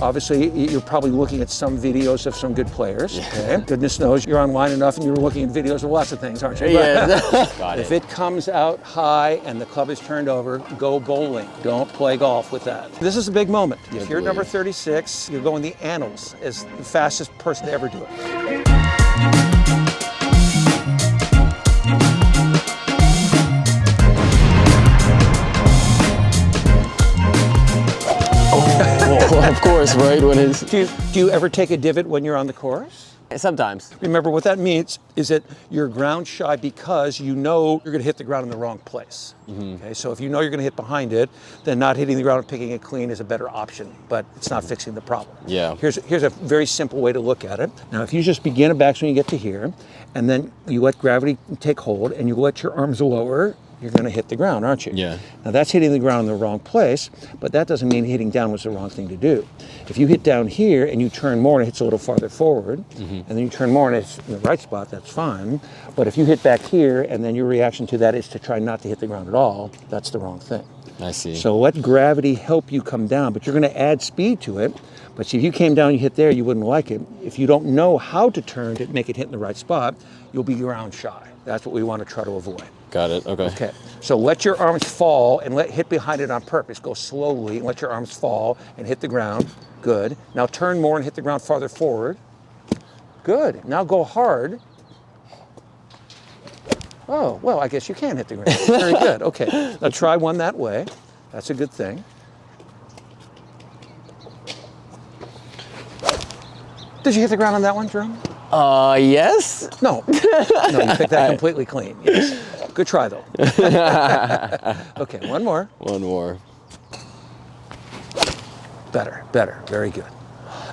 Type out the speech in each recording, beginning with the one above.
Obviously, you're probably looking at some videos of some good players. Okay? Goodness knows you're online enough and you're looking at videos of lots of things, aren't you? Yeah. Got it. If it comes out high and the club is turned over, go bowling. Don't play golf with that. This is a big moment. If you're number 36, you're going the annals as the fastest person to ever do it. Of course, right? When it's... Do you ever take a divot when you're on the course? Sometimes. Remember, what that means is that you're ground shy because you know you're going to hit the ground in the wrong place. Okay, so if you know you're going to hit behind it, then not hitting the ground and picking it clean is a better option, but it's not fixing the problem. Yeah. Here's a very simple way to look at it. Now, if you just begin a backswing, you get to here, and then you let gravity take hold, and you let your arms lower, you're going to hit the ground, aren't you? Yeah. Now that's hitting the ground in the wrong place, but that doesn't mean hitting down was the wrong thing to do. If you hit down here and you turn more and it hits a little farther forward, and then you turn more and it's in the right spot, that's fine. But if you hit back here and then your reaction to that is to try not to hit the ground at all, that's the wrong thing. I see. So let gravity help you come down, but you're going to add speed to it. But see, if you came down, you hit there, you wouldn't like it. If you don't know how to turn to make it hit in the right spot, you'll be ground shy. That's what we want to try to avoid. Got it. Okay. Okay. So let your arms fall and hit behind it on purpose. Go slowly and let your arms fall and hit the ground. Good. Now turn more and hit the ground farther forward. Good. Now go hard. Oh, well, I guess you can hit the ground. Very good. Okay. Now try one that way. That's a good thing. Did you hit the ground on that one, Jerome? Yes? No. No, you picked that completely clean. Yes. Good try, though. Okay, one more. One more. Better. Very good.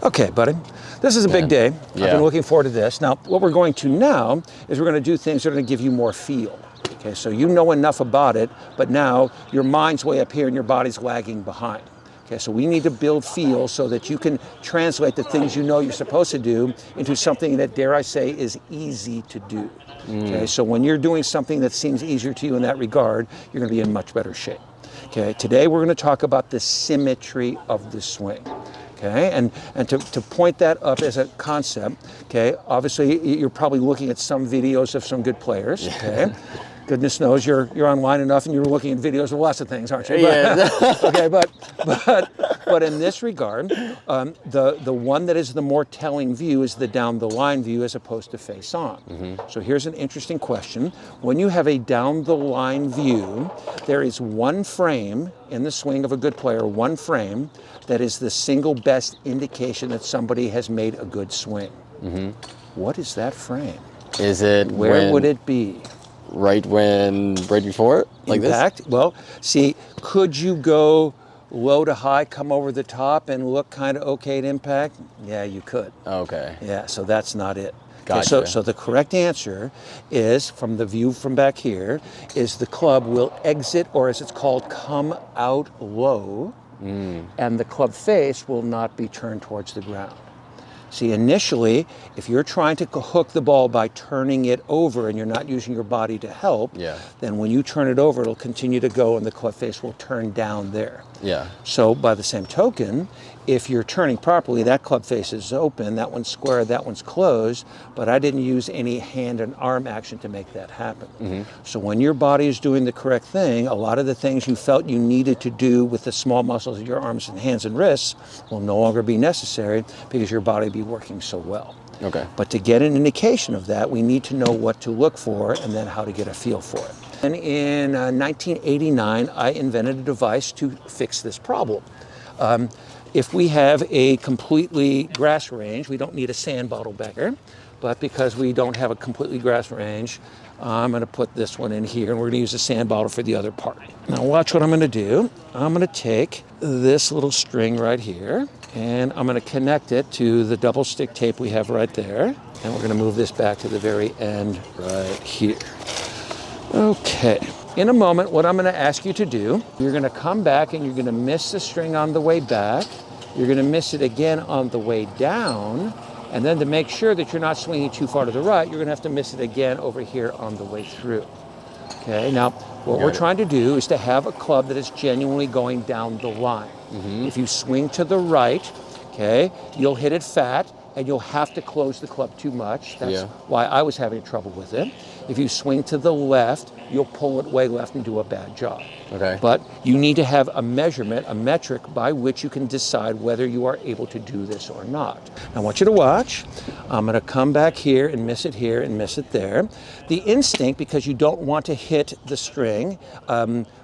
Okay, buddy. This is a big day. Yeah. I've been looking forward to this. Now, what we're going to now is we're going to do things that are going to give you more feel. Okay, so you know enough about it, but now your mind's way up here and your body's lagging behind. Okay, so we need to build feel so that you can translate the things you know you're supposed to do into something that, dare I say, is easy to do. Okay, so when you're doing something that seems easier to you in that regard, you're going to be in much better shape. Okay, today we're going to talk about the symmetry of the swing. Okay, and to point that up as a concept, okay, obviously you're probably looking at some videos of some good players. Okay. Goodness knows you're online enough and you're looking at videos of lots of things, aren't you? Yeah. Okay, but in this regard, the one that is the more telling view is the down the line view as opposed to face on. So here's an interesting question. When you have a down the line view, there is one frame in the swing of a good player, one frame that is the single best indication that somebody has made a good swing. What is that frame? Is it Where would it be? Right before it? Like Impact? this? Well, see, could you go low to high, come over the top and look kind of okay at impact? Yeah, you could. Okay. Yeah, so that's not it. Gotcha. Okay, so the correct answer is, from the view from back here, is the club will exit, or as it's called, come out low, and the club face will not be turned towards the ground. See, initially, if you're trying to hook the ball by turning it over and you're not using your body to help, then when you turn it over, it'll continue to go and the club face will turn down there. Yeah. So by the same token, if you're turning properly, that club face is open, that one's square, that one's closed, but I didn't use any hand and arm action to make that happen. So when your body is doing the correct thing, a lot of the things you felt you needed to do with the small muscles of your arms and hands and wrists will no longer be necessary because your body will be working so well. Okay. But to get an indication of that, we need to know what to look for and then how to get a feel for it. And in 1989, I invented a device to fix this problem. If we have a completely grass range, we don't need a sand bottle back here, but because we don't have a completely grass range, I'm going to put this one in here and we're going to use a sand bottle for the other part. Now watch what I'm going to do. I'm going to take this little string right here and I'm going to connect it to the double stick tape we have right there. And we're going to move this back to the very end right here. Okay. In a moment, what I'm going to ask you to do, you're going to come back and you're going to miss the string on the way back. You're going to miss it again on the way down. And then to make sure that you're not swinging too far to the right, you're going to have to miss it again over here on the way through. Okay, now what we're trying to do is to have a club that is genuinely going down the line. If you swing to the right, okay, you'll hit it fat and you'll have to close the club too much. That's why I was having trouble with it. If you swing to the left, you'll pull it way left and do a bad job. Okay. But you need to have a measurement, a metric by which you can decide whether you are able to do this or not. Now, I want you to watch. I'm going to come back here and miss it here and miss it there. The instinct, because you don't want to hit the string,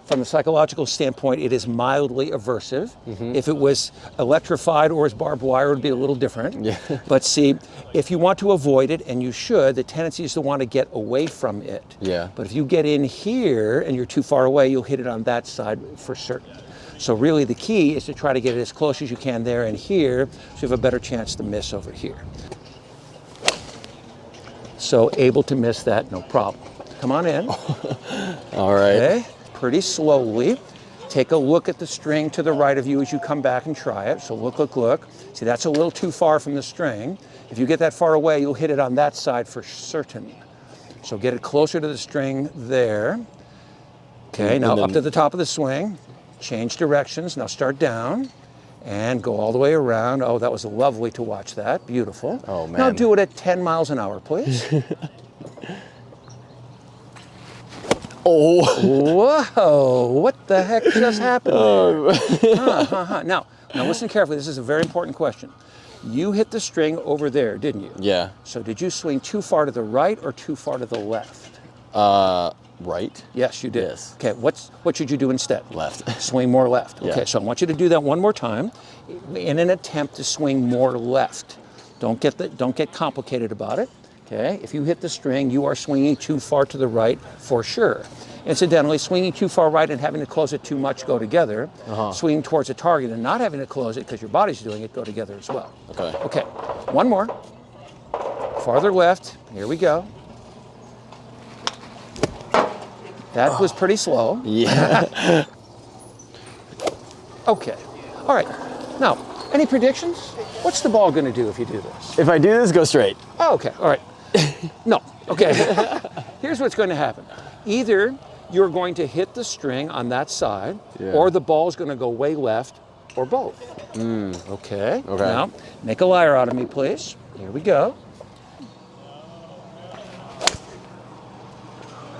from a psychological standpoint, it is mildly aversive. If it was electrified or as barbed wire, it would be a little different. Yeah. But see, if you want to avoid it, and you should, the tendency is to want to get away from it. Yeah. But if you get in here and you're too far away, you'll hit it on that side for certain. So really the key is to try to get it as close as you can there and here, so you have a better chance to miss over here. So able to miss that, no problem. Come on in. All right. Okay. Pretty slowly. Take a look at the string to the right of you as you come back and try it. So look, look, look. See, that's a little too far from the string. If you get that far away, you'll hit it on that side for certain. So get it closer to the string there. Okay, now up to the top of the swing. Change directions. Now start down and go all the way around. Oh, that was lovely to watch that. Beautiful. Oh, man. Now do it at 10 miles an hour, please. Oh. Whoa, what the heck just happened there? Now listen carefully. This is a very important question. You hit the string over there, didn't you? Yeah. So did you swing too far to the right or too far to the left? Right. Yes, you did. Yes. Okay, what should you do instead? Left. Swing more left. Yeah. Okay, so I want you to do that one more time in an attempt to swing more left. Don't get complicated about it. Okay, if you hit the string, you are swinging too far to the right for sure. Incidentally, swinging too far right and having to close it too much go together. Swinging towards a target and not having to close it because your body's doing it go together as well. Okay. Okay, one more. Farther left, here we go. That was pretty slow. Yeah. Okay, all right. Now, any predictions? What's the ball gonna do if you do this? If I do this, go straight. Oh, okay, all right. No, okay. Here's what's going to happen. Either you're going to hit the string on that side, or the ball's going to go way left, or both. Okay. Okay. Now, make a liar out of me, please. Here we go.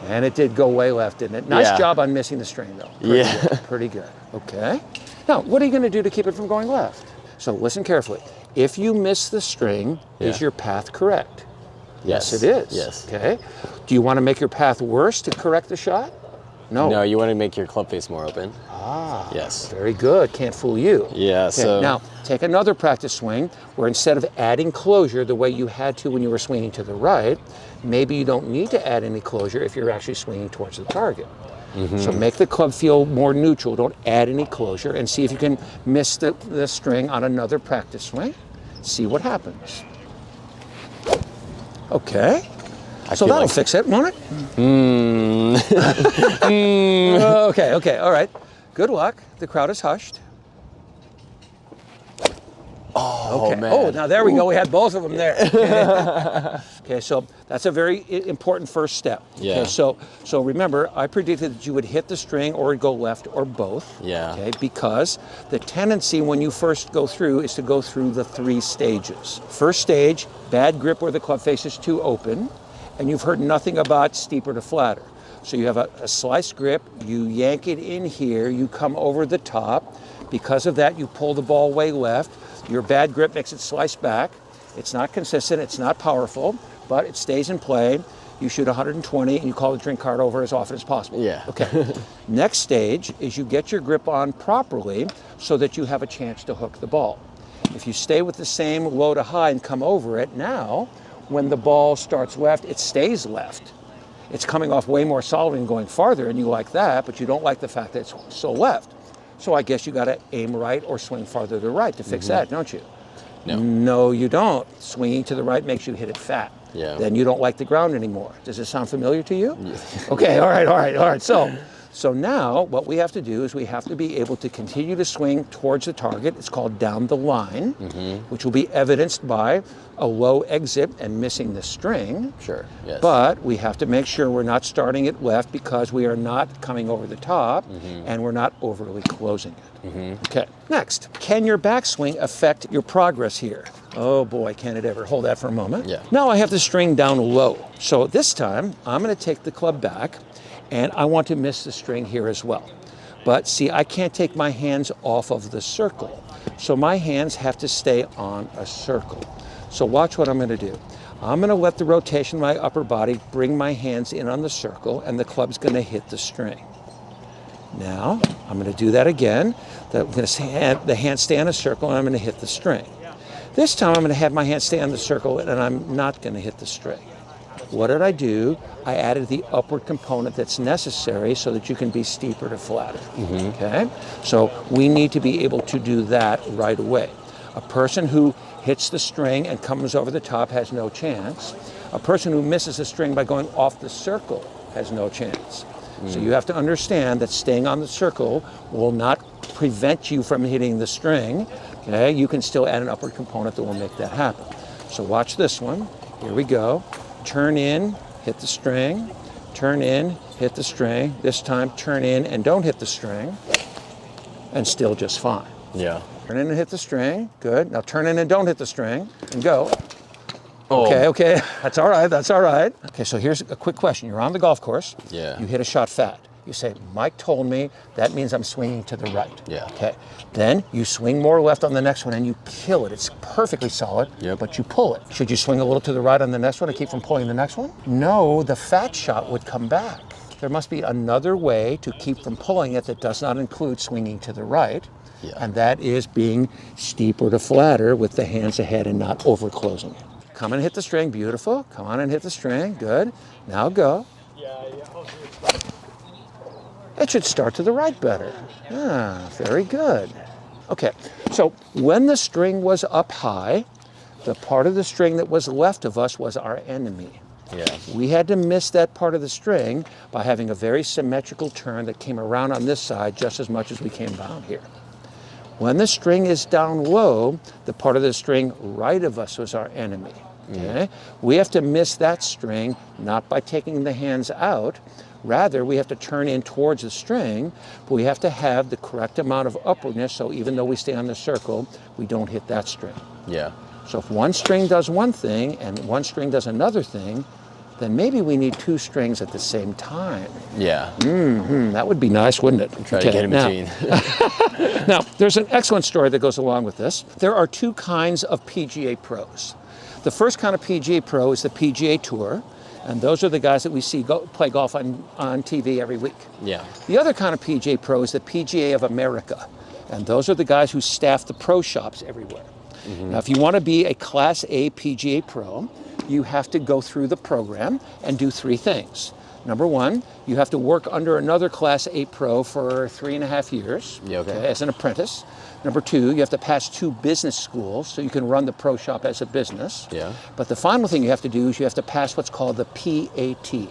And it did go way left, didn't it? Nice job on missing the string, though. Pretty good, pretty good. Okay. Now, what are you going to do to keep it from going left? So listen carefully. If you miss the string, is your path correct? Yes, it is. Yes. Okay. Do you want to make your path worse to correct the shot? No. No, you want to make your club face more open. Ah. Yes. Very good. Can't fool you. Yeah. Okay, So now take another practice swing where instead of adding closure the way you had to when you were swinging to the right, maybe you don't need to add any closure if you're actually swinging towards the target. So make the club feel more neutral. Don't add any closure, and see if you can miss the string on another practice swing. See what happens. Okay. So that'll fix it, won't it? Okay, all right. Good luck. The crowd is hushed. Oh, okay. man. Oh, now there we go. We had both of them there. Okay, so that's a very important first step. Yeah. Okay, so remember, I predicted that you would hit the string or go left or both. Yeah. Okay, because the tendency when you first go through is to go through the 3 stages. First stage, bad grip where the club face is too open, and you've heard nothing about steeper to flatter. So you have a slice grip, you yank it in here, you come over the top. Because of that, you pull the ball way left. Your bad grip makes it slice back. It's not consistent, it's not powerful, but it stays in play. You shoot 120 and you call the drink cart over as often as possible. Yeah. Okay. Next stage is you get your grip on properly so that you have a chance to hook the ball. If you stay with the same low to high and come over it, now when the ball starts left, it stays left. It's coming off way more solid and going farther, and you like that, but you don't like the fact that it's so left. So I guess you got to aim right or swing farther to the right to fix that, don't you? No. No, you don't. Swinging to the right makes you hit it fat. Yeah. Then you don't like the ground anymore. Does it sound familiar to you? Yeah. Okay, all right. So So now what we have to do is we have to be able to continue to swing towards the target. It's called down the line, which will be evidenced by a low exit and missing the string. Sure, yes. But we have to make sure we're not starting it left because we are not coming over the top and we're not overly closing it. Okay, next, can your backswing affect your progress here? Oh boy, can it ever. Hold that for a moment. Yeah. Now I have the string down low. So this time I'm going to take the club back and I want to miss the string here as well. But see, I can't take my hands off of the circle. So my hands have to stay on a circle. So watch what I'm going to do. I'm going to let the rotation of my upper body bring my hands in on the circle and the club's going to hit the string. Now I'm going to do that again. I'm going to have the hands stay on a circle and I'm going to hit the string. This time I'm going to have my hands stay on the circle and I'm not going to hit the string. What did I do? I added the upward component that's necessary so that you can be steeper to flatter. Okay? So we need to be able to do that right away. A person who hits the string and comes over the top has no chance. A person who misses the string by going off the circle has no chance. So you have to understand that staying on the circle will not prevent you from hitting the string. Okay? You can still add an upward component that will make that happen. So watch this one. Here we go. Turn in, hit the string. Turn in, hit the string. This time turn in and don't hit the string. And still just fine. Yeah. Turn in and hit the string. Good. Now turn in and don't hit the string and go. Oh. Okay. That's all right. That's all right. Okay, so here's a quick question. You're on the golf course. Yeah. You hit a shot fat. You say, Mike told me that means I'm swinging to the right. Yeah. Okay. Then you swing more left on the next one and you kill it. It's perfectly solid, but you pull it. Should you swing a little to the right on the next one to keep from pulling the next one? No, the fat shot would come back. There must be another way to keep from pulling it that does not include swinging to the right. Yeah. And that is being steeper to flatter with the hands ahead and not over closing it. Come and hit the string, beautiful. Come on and hit the string, good. Now go. It should start to the right better. Ah, very good. Okay, so when the string was up high, the part of the string that was left of us was our enemy. Yeah. We had to miss that part of the string by having a very symmetrical turn that came around on this side just as much as we came down here. When the string is down low, the part of the string right of us was our enemy. Okay? We have to miss that string, not by taking the hands out. Rather, we have to turn in towards the string, but we have to have the correct amount of upwardness, so even though we stay on the circle, we don't hit that string. Yeah. So if one string does one thing and one string does another thing, then maybe we need two strings at the same time. Yeah. That would be nice, wouldn't it? Try to get in between. Now, there's an excellent story that goes along with this. There are two kinds of PGA pros. The first kind of PGA pro is the PGA Tour, and those are the guys that we see play golf on TV every week. Yeah. The other kind of PGA pro is the PGA of America, and those are the guys who staff the pro shops everywhere. Now, if you want to be a Class A PGA pro, you have to go through the program and do three things. Number one, you have to work under another Class A pro for 3.5 years as an apprentice. Number two, you have to pass 2 business schools so you can run the pro shop as a business. Yeah. But the final thing you have to do is you have to pass what's called the PAT.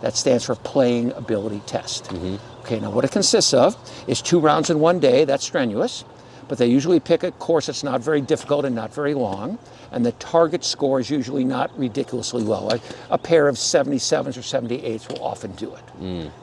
That stands for Playing Ability Test. Okay, now what it consists of is 2 rounds in 1 day. That's strenuous. But they usually pick a course that's not very difficult and not very long, and the target score is usually not ridiculously low. A pair of 77s or 78s will often do it.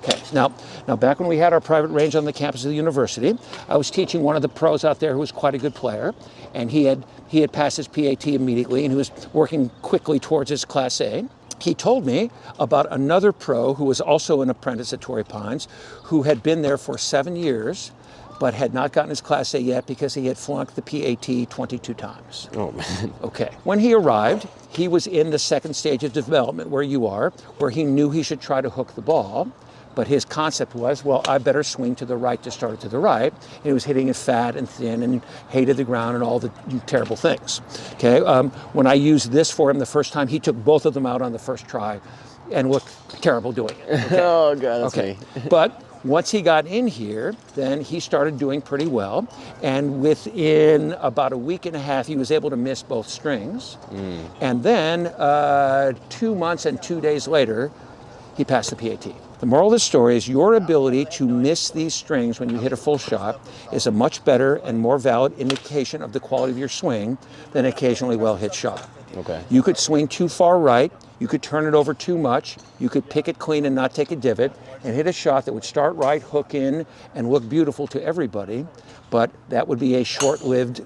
Okay, now back when we had our private range on the campus of the university, I was teaching one of the pros out there who was quite a good player, and he had passed his PAT immediately, and he was working quickly towards his Class A. He told me about another pro who was also an apprentice at Torrey Pines, who had been there for 7 years, but had not gotten his Class A yet because he had flunked the PAT 22 times. Oh, man. Okay. When he arrived, he was in the second stage of development where you are, where he knew he should try to hook the ball, but his concept was, well, I better swing to the right to start it to the right. And he was hitting it fat and thin and hated the ground and all the terrible things. Okay. When I used this for him the first time, he took both of them out on the first try and looked terrible doing it. Okay. Oh, God, that's me. But once he got in here, then he started doing pretty well. And within about a week and a half, he was able to miss both strings. And then 2 months and 2 days later, he passed the PAT. The moral of the story is your ability to miss these strings when you hit a full shot is a much better and more valid indication of the quality of your swing than an occasionally well-hit shot. Okay. You could swing too far right, you could turn it over too much, you could pick it clean and not take a divot, and hit a shot that would start right, hook in, and look beautiful to everybody, but that would be a short-lived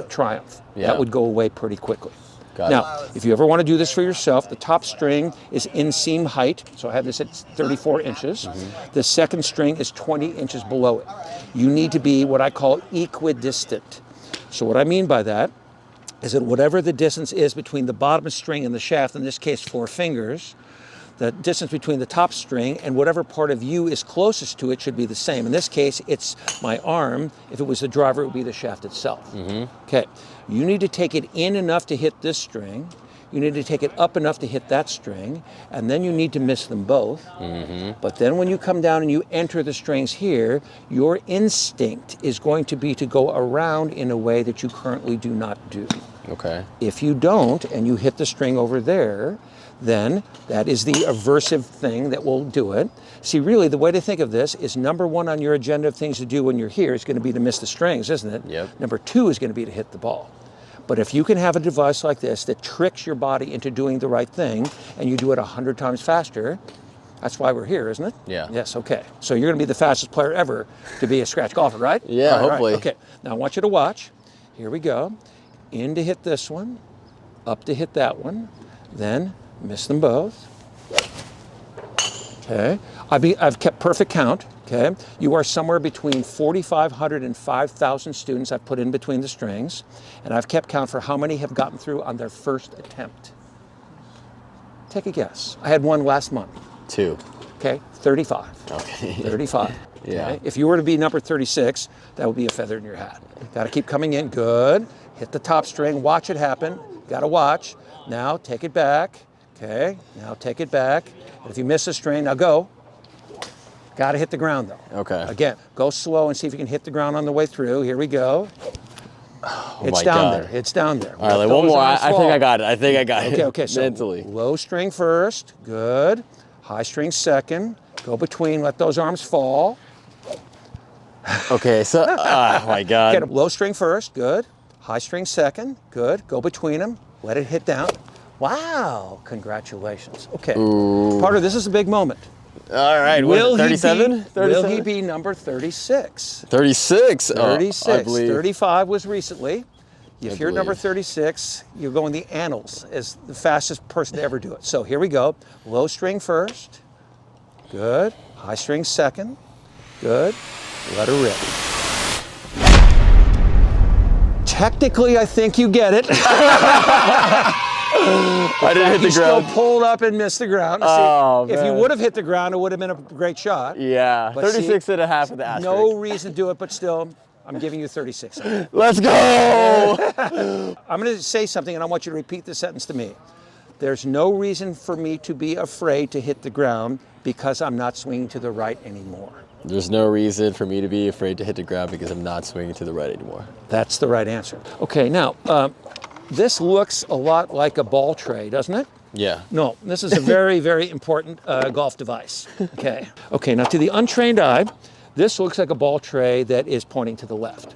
triumph. Yeah. That would go away pretty quickly. Got Now, if you ever want to do this for yourself, the top string is inseam height, so I have this at 34 inches. The second string is 20 inches below it. You need to be what I call equidistant. So what I mean by that is that whatever the distance is between the bottom string and the shaft, in this case 4 fingers, the distance between the top string and whatever part of you is closest to it should be the same. In this case, it's my arm. If it was the driver, it would be the shaft itself. Okay, you need to take it in enough to hit this string. You need to take it up enough to hit that string, and then you need to miss them both. But then when you come down and you enter the strings here, your instinct is going to be to go around in a way that you currently do not do. Okay. If you don't, and you hit the string over there, then that is the aversive thing that will do it. See, really, the way to think of this is number 1 on your agenda of things to do when you're here is going to be to miss the strings, isn't it? Yep. Number 2 is going to be to hit the ball. But if you can have a device like this that tricks your body into doing the right thing, and you do it 100 times faster, that's why we're here, isn't it? Yeah. Yes, okay. So you're going to be the fastest player ever to be a scratch golfer, right? Yeah, All right, hopefully. Okay, now I want you to watch. Here we go. In to hit this one, up to hit that one, then miss them both. Okay, I've kept perfect count. Okay, you are somewhere between 4,500 and 5,000 students I've put in between the strings, and I've kept count for how many have gotten through on their first attempt. Take a guess. I had one last month. 2. Okay, 35. Okay. 35. Yeah. Okay? If you were to be number 36, that would be a feather in your hat. Got to keep coming in. Good. Hit the top string. Watch it happen. Got to watch. Now take it back. Okay. Now take it back. And if you miss a string, now go. Got to hit the ground though. Okay. Again, go slow and see if you can hit the ground on the way through. Here we go. Oh It's my down God. there. It's down there. All right, Let like one those more. arms I think fall. I got it. I think I got it. Okay, so mentally. low string first, good. High string second, go between, let those arms fall. Okay, so, oh my God. Get a low string first, good. High string second, good. Go between them, let it hit down. Wow, congratulations. Okay, Parter, this is a big moment. All right, Will 37? Will he be number 36? 36. 36, I believe. 35 was recently. If you're number believe. 36, you're going the annals as the fastest person to ever do it. So here we go. Low string first. Good. High string second. Good. Let her rip. Technically, I think you get it. I didn't hit You the still ground. pulled up and missed the ground. Oh, See, if you man. would have hit the ground, it would have been a great shot. Yeah, But 36 see, and a half with the asterisk. No reason to do it, but still, I'm giving you 36. Let's go! I'm going to say something, and I want you to repeat the sentence to me. There's no reason for me to be afraid to hit the ground because I'm not swinging to the right anymore. There's no reason for me to be afraid to hit the ground because I'm not swinging to the right anymore. That's the right answer. Okay, now, this looks a lot like a ball tray, doesn't it? Yeah. No, this is a very, very important golf device. Okay. Okay, now to the untrained eye, this looks like a ball tray that is pointing to the left.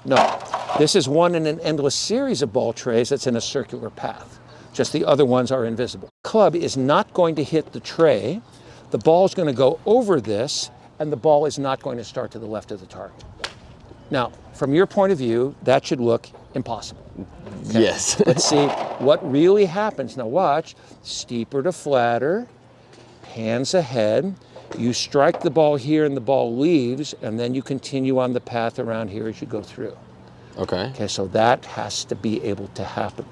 No, this is one in an endless series of ball trays that's in a circular path. Just the other ones are invisible. Club is not going to hit the tray. The ball is going to go over this, and the ball is not going to start to the left of the target. Now, from your point of view, that should look impossible. Okay. Yes. Let's see what really happens. Now watch, steeper to flatter, hands ahead. You strike the ball here and the ball leaves, and then you continue on the path around here as you go through. Okay. Okay, so that has to be able to happen.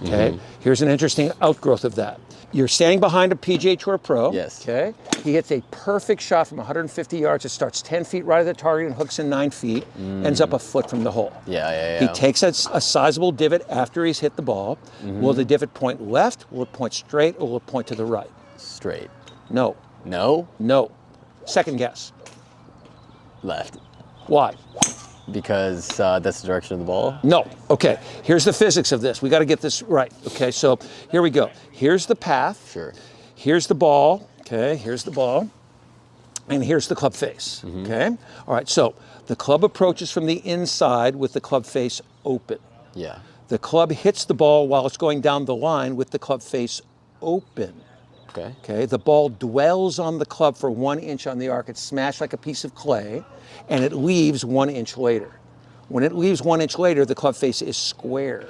Okay, here's an interesting outgrowth of that. You're standing behind a PGA Tour pro. Yes. Okay, he hits a perfect shot from 150 yards. It starts 10 feet right of the target and hooks in 9 feet, ends up a foot from the hole. Yeah. He takes a sizable divot after he's hit the ball. Will the divot point left? Will it point straight? Or will it point to the right? Straight. No. No? No. Second guess. Left. Why? Because that's the direction of the ball? No. Okay. Here's the physics of this. We got to get this right. Okay. So here we go. Here's the path. Sure. Here's the ball. Okay. Here's the ball. and here's the club face, okay? All right, so the club approaches from the inside with the club face open. Yeah. The club hits the ball while it's going down the line with the club face open. Okay. Okay, the ball dwells on the club for 1 inch on the arc. It's smashed like a piece of clay, and it leaves 1 inch later. When it leaves 1 inch later, the club face is square.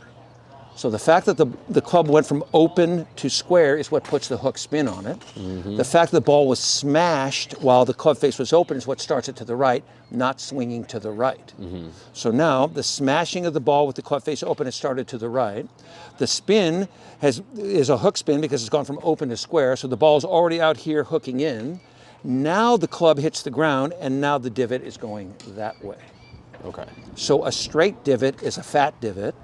So the fact that the club went from open to square is what puts the hook spin on it. The fact that the ball was smashed while the club face was open is what starts it to the right, not swinging to the right. So now the smashing of the ball with the club face open has started to the right. The spin is a hook spin because it's gone from open to square, so the ball's already out here hooking in. Now the club hits the ground, and now the divot is going that way. Okay. So a straight divot is a fat divot,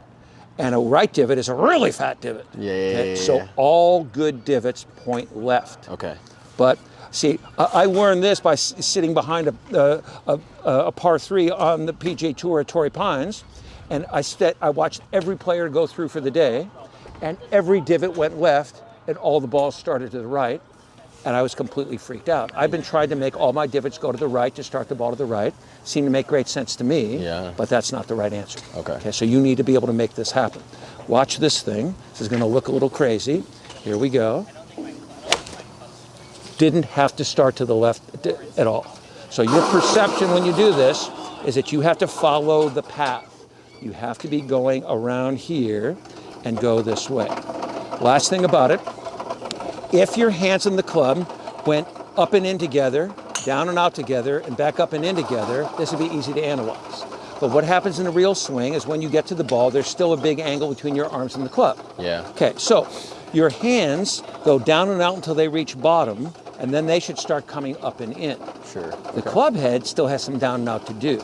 and a right divot is a really fat divot. Yeah. So all good divots point left. Okay. But see, I learned this by sitting behind a par 3 on the PGA Tour at Torrey Pines, and I watched every player go through for the day, and every divot went left, and all the balls started to the right, and I was completely freaked out. I've been trying to make all my divots go to the right to start the ball to the right. Seemed to make great sense to me, but that's not the right answer. Okay, so you need to be able to make this happen. Watch this thing. This is going to look a little crazy. Here we go. Didn't have to start to the left at all. So your perception when you do this is that you have to follow the path. You have to be going around here and go this way. Last thing about it, if your hands in the club went up and in together, down and out together, and back up and in together, this would be easy to analyze. But what happens in a real swing is when you get to the ball, there's still a big angle between your arms and the club. Yeah. Okay, so your hands go down and out until they reach bottom, and then they should start coming up and in. Sure. The club head still has some down and out to do.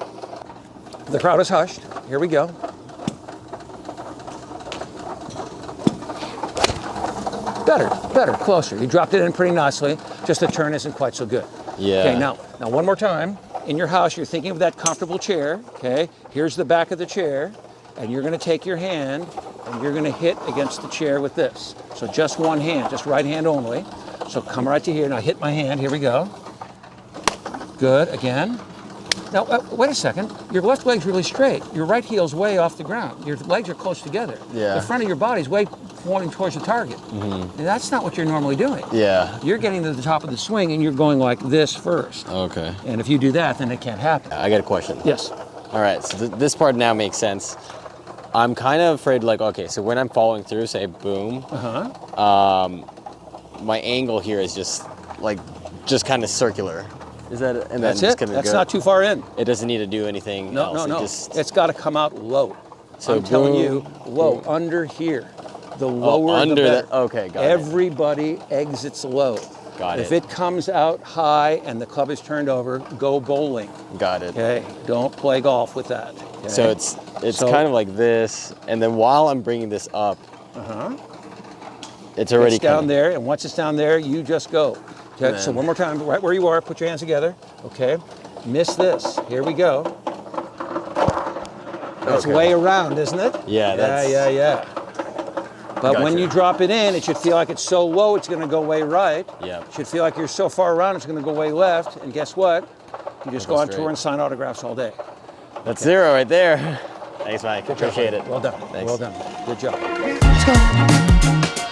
The crowd is hushed. Here we go. Better, closer. You dropped it in pretty nicely, just the turn isn't quite so good. Yeah. Okay, now one more time. In your house, you're thinking of that comfortable chair, okay? Here's the back of the chair, and you're gonna take your hand, and you're gonna hit against the chair with this. So just one hand, just right hand only. So come right to here. Now hit my hand, here we go. Good, again. Now, wait a second. Your left leg's really straight. Your right heel's way off the ground. Your legs are close together. Yeah. The front of your body's way pointing towards the target. And that's not what you're normally doing. Yeah. You're getting to the top of the swing and you're going like this first. Okay. And if you do that, then it can't happen. I got a question. Yes. All right, so this part now makes sense. I'm kind of afraid, like, okay, so when I'm following through, say, boom, my angle here is just kind of circular. Is that it? And That's then it. Just That's go. not too far in. It doesn't need to do anything else. No. Just... It's got to come out low. So I'm telling you, boom, low, boom. under here. The lower under the better. that. Okay, got it. Everybody exits low. Got If it. it comes out high and the club is turned over, go bowling. Got it. Okay, don't play golf with that. Okay? So it's kind of like this, and then while I'm bringing this up, it's already It's down kinda, there, and once it's down there, you just go. Okay, so one more time, right where you are, put your hands together. Okay, miss this. Here we go. That's Okay. way around, isn't it? Yeah, that's... Yeah. But when Gotcha. you drop it in, it should feel like it's so low, it's gonna go way right. Yeah. It should feel like you're so far around, it's gonna go way left. And guess what? You just go on straight. tour and sign autographs all day. That's zero right there. Thanks, Mike. Appreciate it. Well done. Thanks. Well done. Good job. Let's go.